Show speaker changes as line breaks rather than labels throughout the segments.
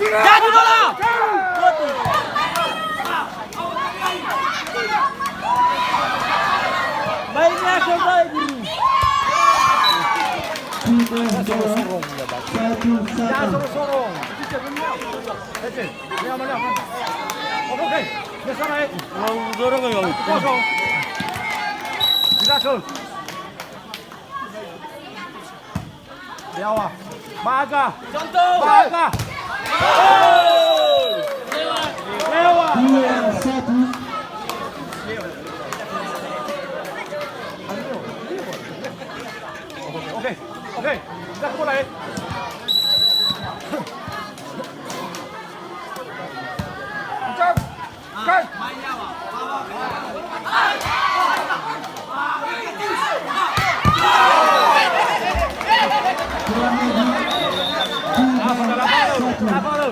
Jadi bola. Baiknya coba guru.
Jangan sorong-sorong. Oke. Biasa naik.
Mau dorong enggak?
Kosong. Tidak sul. Di awal. Baga.
Contoh.
Baga. Lewat. Oke. Kita mulai. Cek. Cek. Apa lu?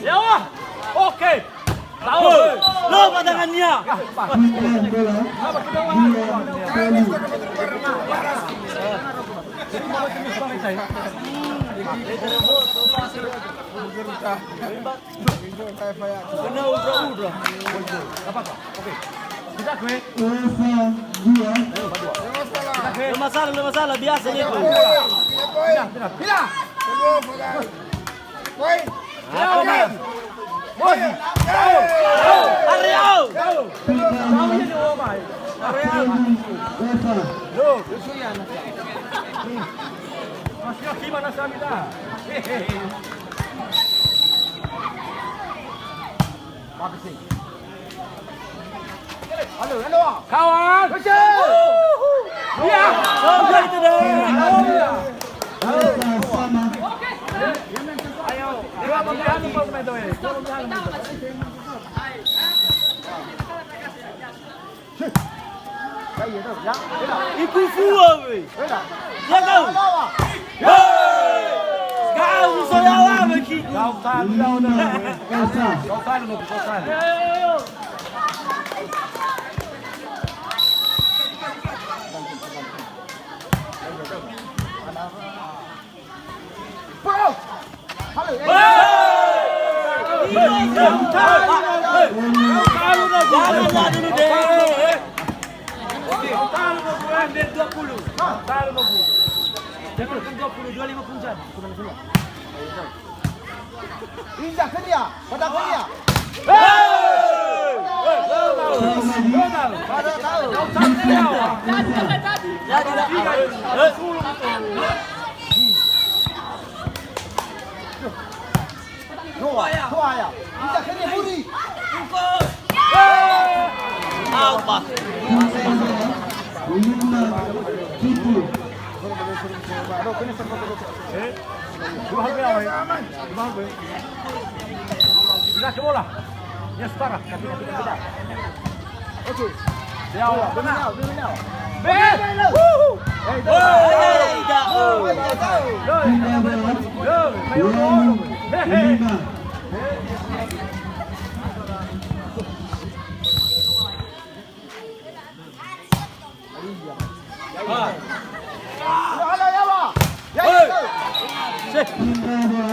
Ya, oke. Tahu.
Lo pandangannya. Kena udra.
Apa? Oke. Kita gue.
Lo masalah biasa itu.
Pindah.
Apa dia?
Moji.
Areo.
Tahu jadi omai. Loh, masih gimana Samida? Bagus sih. Halo, kawan. Ya,
itu deh.
Ayo, dua pemain itu.
Iku fua weh. Ya kau. Kau bisa lawan begitu.
Kau tahu dah. Injak ke dia, pada ke dia. Tuaya. Injak ke dia buri.
Apa?
Sudah bola. Ya setara. Oke. Ya, benar.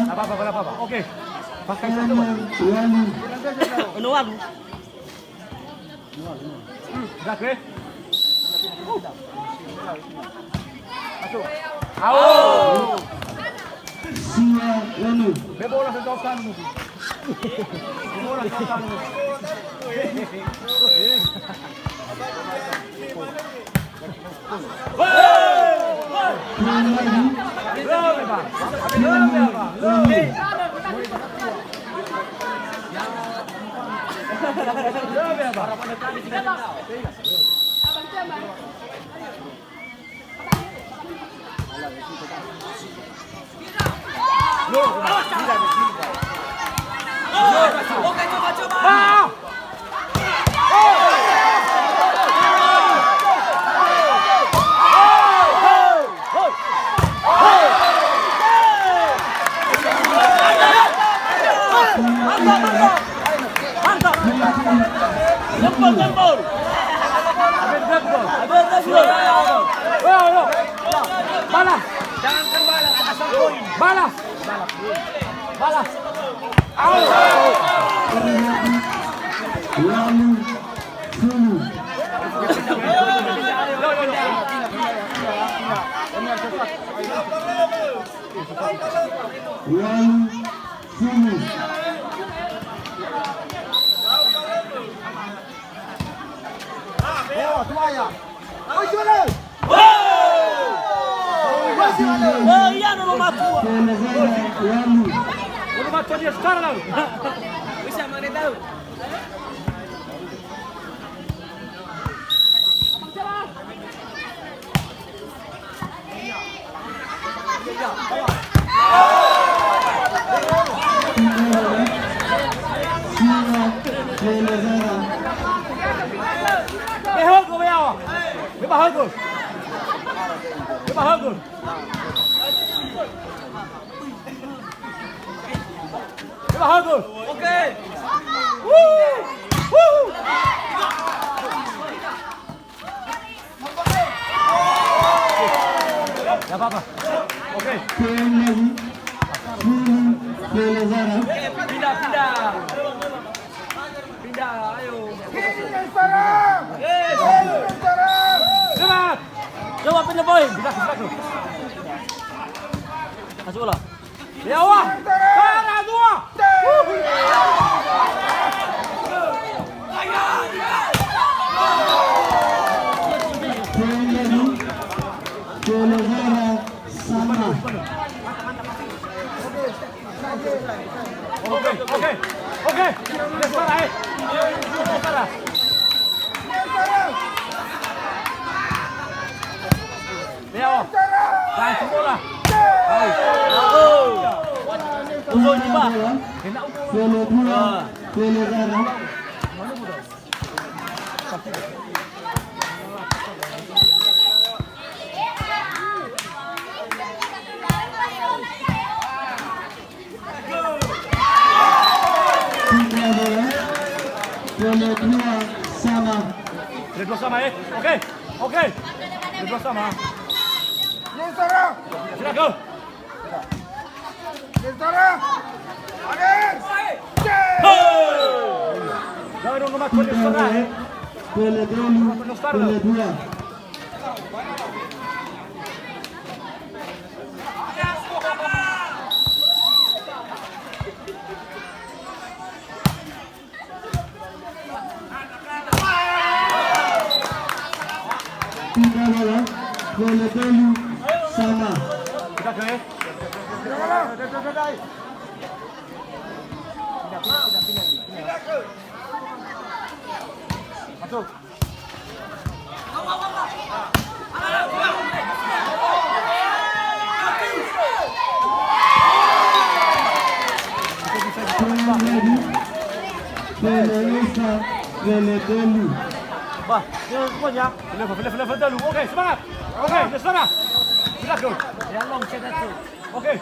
Apa. Oke. Pakai satu. Wali.
Menuan.
Gerak ke. Masuk.
Au.
Sia Wali.
Bola sentokan mu. Bola sentokan mu.
Oke, coba. Mantap. Jempol.
Balas.
Jangan balas, asal poin.
Balas. Balas.
Wali. Sulu. Wali. Sulu. Oh, semuanya. Oh, juara.
Oh, iya nomor matu.
Wali.
Udah macam dia sekarang.
Bisa mana tahu? Oke.
Ya apa-apa. Oke.
Pindah, ayo.
Semangat.
Coba pindah poin.
Gerak.
Masuk bola.
Ya wah. Sana dua.
Sama.
Oke. Sekarang. Ya wah. Langsung bola.
Usul ni bah.
Sama.
Dua sama ya. Oke. Dua sama. Silakan go. Jangan dong nomor kuning setengah ya.
Dua. Tiga bola, sama.
Kita ke. Masuk. Bah, dia semuanya. Level dulu. Oke, semangat. Oke, di sana. Silakan.
Ya long cetak tu.
Oke.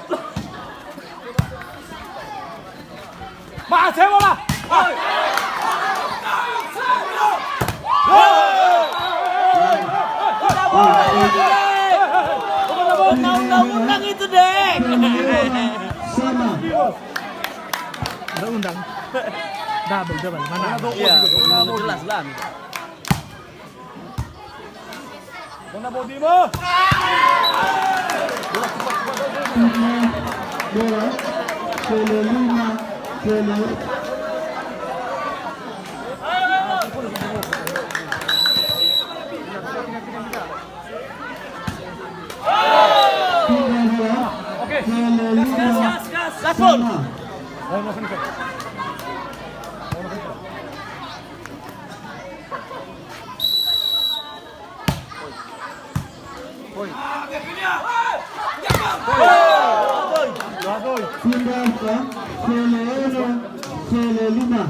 Mas, bola.
Undang-undang itu dek.
Sama.
Undang. Double. Mana?
Iya, jelas lah.
Mana body mo?
Bola. Sele lima. Sele.
Okey.
Gas. Gaspol.
Oh, no finish. Adoy.
Simba. Sele uno. Sele lima.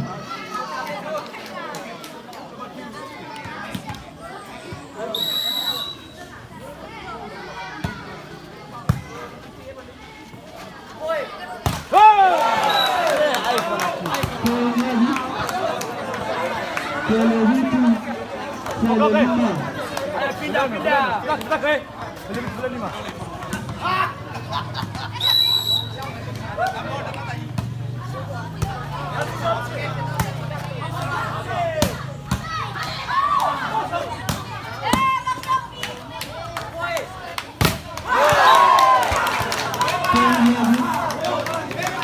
Sele hitu. Sele lima.
Ayo pindah.
Gerak, Sele lima.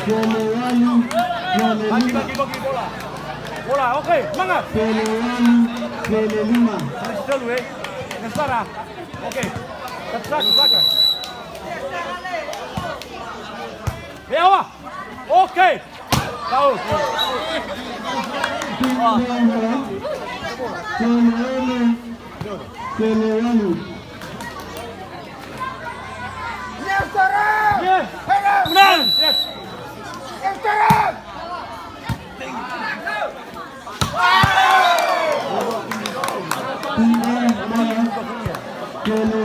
Sele wali. Sele lima.
Bagi bola. Bola, okey, semangat.
Sele wali. Sele lima.
Finish dulu Nestara. Okey. Tepat belakang. Dewa. Okey. Tahu.
Sele wali.
Yes. Menang. Yes.
Sele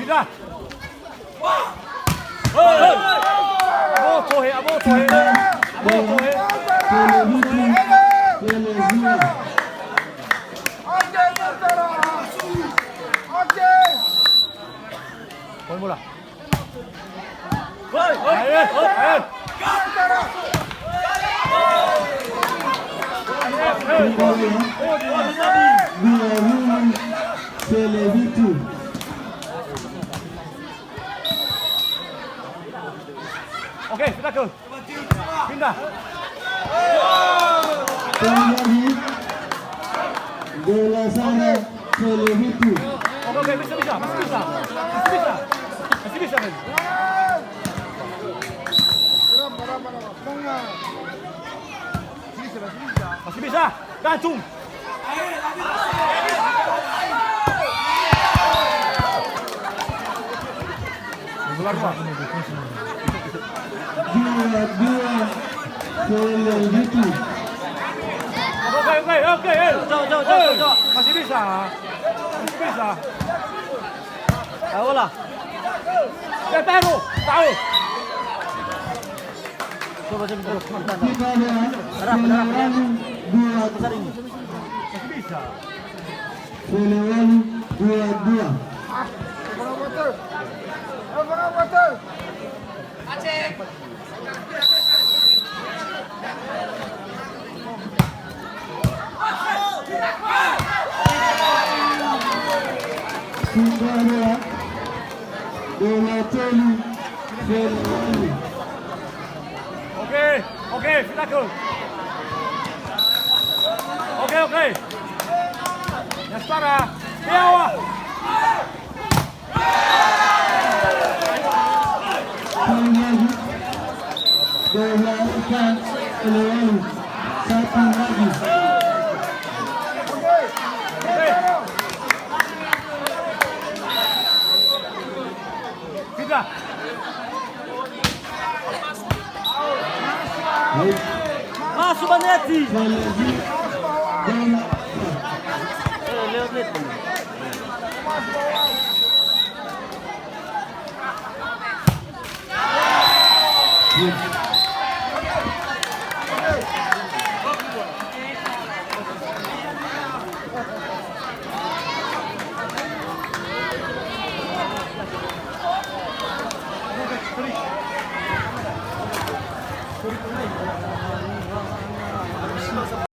Sudah. Abo tohe. Poin bola. Ayo.
Sele hitu.
Okey, sudah ke. Pindah.
Kembali. Bola sana. Sele hitu.
Okey, masih bisa. Masih bisa. Gantung. Bola dua.
Dua. Sele hitu.
Okey.
Jauh.
Masih bisa.
Tahu lah.
Tahu.
Coba.
Kita ada Sele wali.
Masih bisa.
Sele wali. Dua. Simba. Bola telu. Sele wali.
Okey, sudah ke. Okey. Nestara. Dewa.
Kembali. Bola ikan. Sele wali. Satu lagi.
Pindah.
Masuk Baneti.
Sele hitu.
Lewat net.
Sorry.